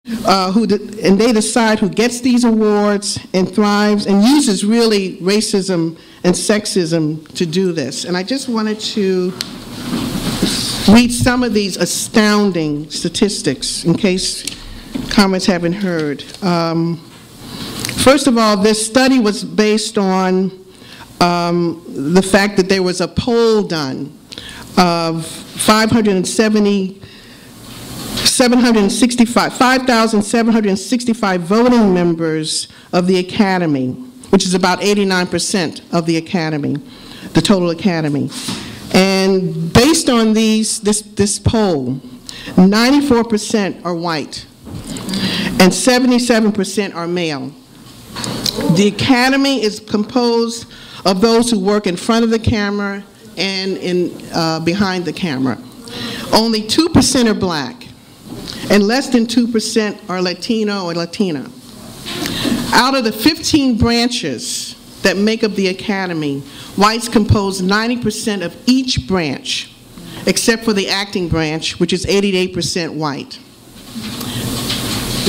and they decide who gets these awards and thrives and uses really racism and sexism to do this. And I just wanted to read some of these astounding statistics in case comments haven't heard. First of all, this study was based on the fact that there was a poll done of 5,765 voting members of the Academy, which is about 89% of the Academy, the total Academy. And based on this poll, 94% are white and 77% are male. The Academy is composed of those who work in front of the camera and behind the camera. Only 2% are black, and less than 2% are Latino or Latina. Out of the 15 branches that make up the Academy, whites compose 90% of each branch, except for the acting branch, which is 88% white.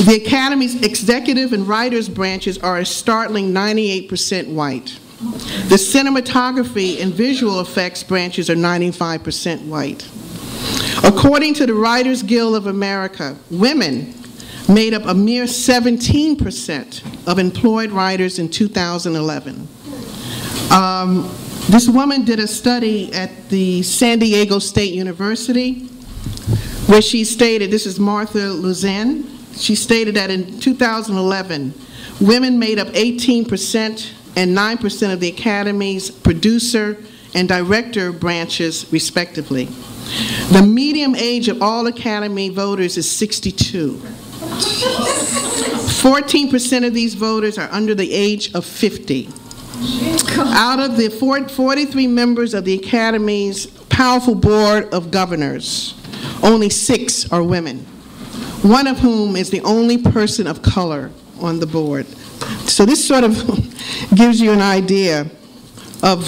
The Academy's executive and writers branches are a startling 98% white. The cinematography and visual effects branches are 95% white. According to the Writers Guild of America, women made up a mere 17% of employed writers in 2011. This woman did a study at the San Diego State University where she stated, this is Martha Luzan, she stated that in 2011, women made up 18% and 9% of the Academy's producer and director branches, respectively. The median age of all Academy voters is 62. 14% of these voters are under the age of 50. Out of the 43 members of the Academy's powerful board of governors, only 6 are women, one of whom is the only person of color on the board. So this sort of gives you an idea of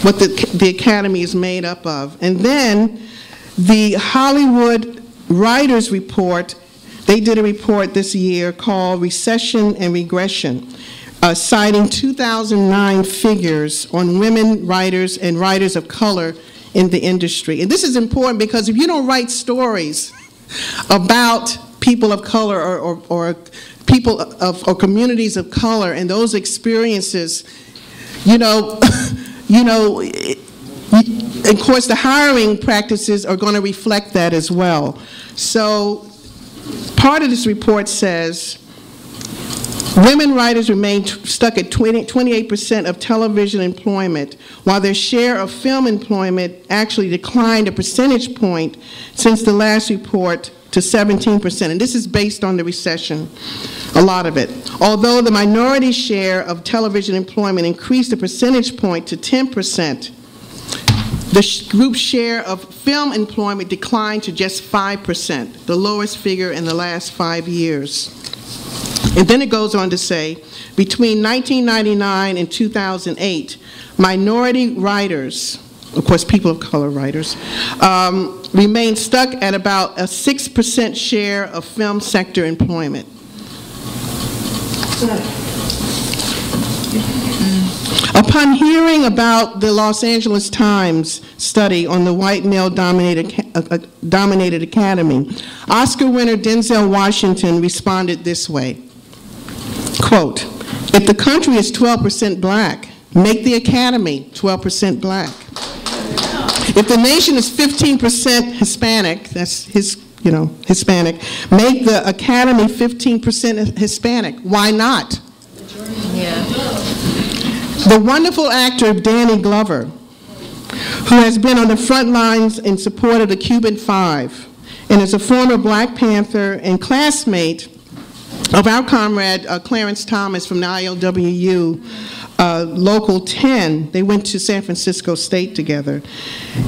what the Academy is made up of. And then the Hollywood Writers Report, they did a report this year called Recession and Regression, citing 2009 figures on women writers and writers of color in the industry. And this is important because if you don't write stories about people of color or people or communities of color and those experiences, of course, the hiring practices are going to reflect that as well. So part of this report says women writers remain stuck at 28% of television employment, while their share of film employment actually declined a percentage point since the last report to 17%. And this is based on the recession, a lot of it. Although the minority share of television employment increased a percentage point to 10%, the group's share of film employment declined to just 5%, the lowest figure in the last 5 years. And then it goes on to say, between 1999 and 2008, minority writers, of course people of color writers, remained stuck at about a 6% share of film sector employment. Upon hearing about the Los Angeles Times study on the white male-dominated Academy, Oscar winner Denzel Washington responded this way, quote, "If the country is 12% black, make the Academy 12% black. If the nation is 15% Hispanic," that's his, Hispanic, "make the Academy 15% Hispanic. Why not?" Yeah. The wonderful actor Danny Glover, who has been on the front lines in support of the Cuban Five, and is a former Black Panther and classmate of our comrade Clarence Thomas from the ILWU, Local 10. They went to San Francisco State together.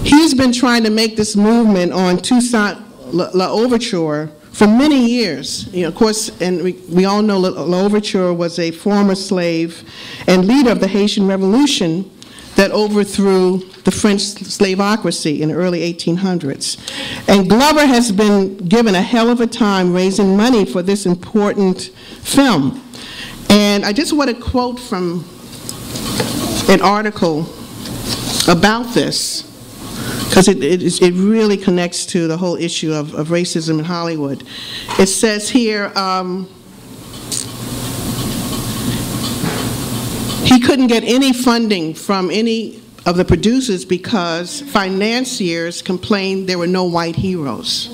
He's been trying to make this movement on Toussaint L'Ouverture for many years. Of course, and we all know L'Ouverture was a former slave and leader of the Haitian Revolution that overthrew the French slaveocracy in the early 1800s. And Glover has been given a hell of a time raising money for this important film. And I just want to quote from an article about this, because it really connects to the whole issue of racism in Hollywood. It says here, he couldn't get any funding from any of the producers because financiers complained there were no white heroes.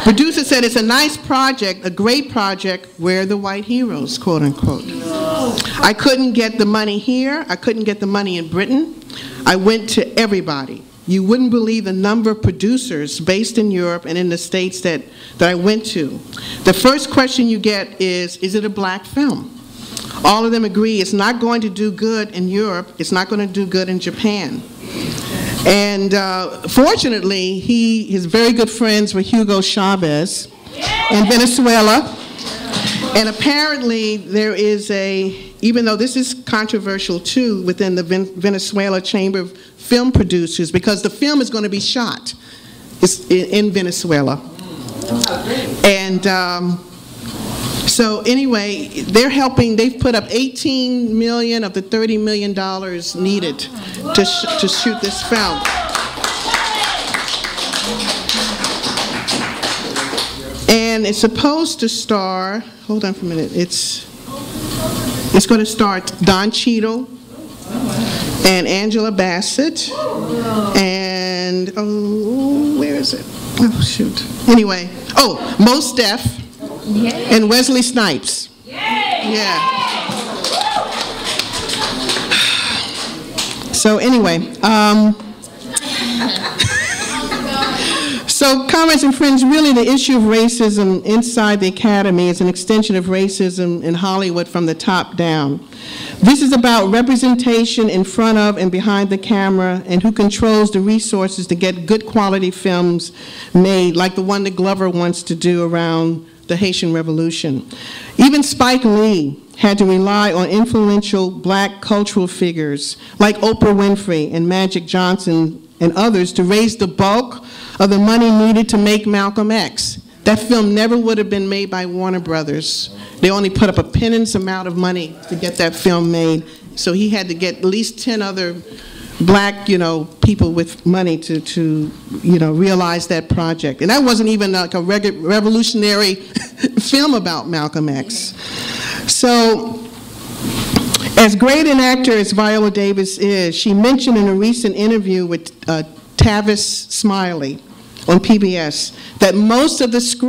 Producer said, it's a nice project, a great project, where are the white heroes, quote unquote. I couldn't get the money here, I couldn't get the money in Britain. I went to everybody. You wouldn't believe the number of producers based in Europe and in the States that I went to. The first question you get is it a black film? All of them agree it's not going to do good in Europe, it's not going to do good in Japan. And fortunately, his very good friends were Hugo Chavez in Venezuela. And apparently there is even though this is controversial too within the Venezuela Chamber of Film Producers, because the film is going to be shot in Venezuela. And so anyway, they're helping, they've put up $18 million of the $30 million needed to shoot this film. And it's supposed to star, hold on for a minute, it's going to star Don Cheadle and Angela Bassett and, oh, where is it? Oh, shoot. Anyway, oh, Mos Def and Wesley Snipes. Yeah. So anyway, so comrades and friends, really the issue of racism inside the Academy is an extension of racism in Hollywood from the top down. This is about representation in front of and behind the camera and who controls the resources to get good quality films made, like the one that Glover wants to do around the Haitian Revolution. Even Spike Lee had to rely on influential black cultural figures like Oprah Winfrey and Magic Johnson and others to raise the bulk of the money needed to make Malcolm X. That film never would have been made by Warner Brothers. They only put up a pittance amount of money to get that film made, so he had to get at least 10 other black, people with money to realize that project. And that wasn't even like a revolutionary film about Malcolm X. So, as great an actor as Viola Davis is, she mentioned in a recent interview with Tavis Smiley on PBS that most of the script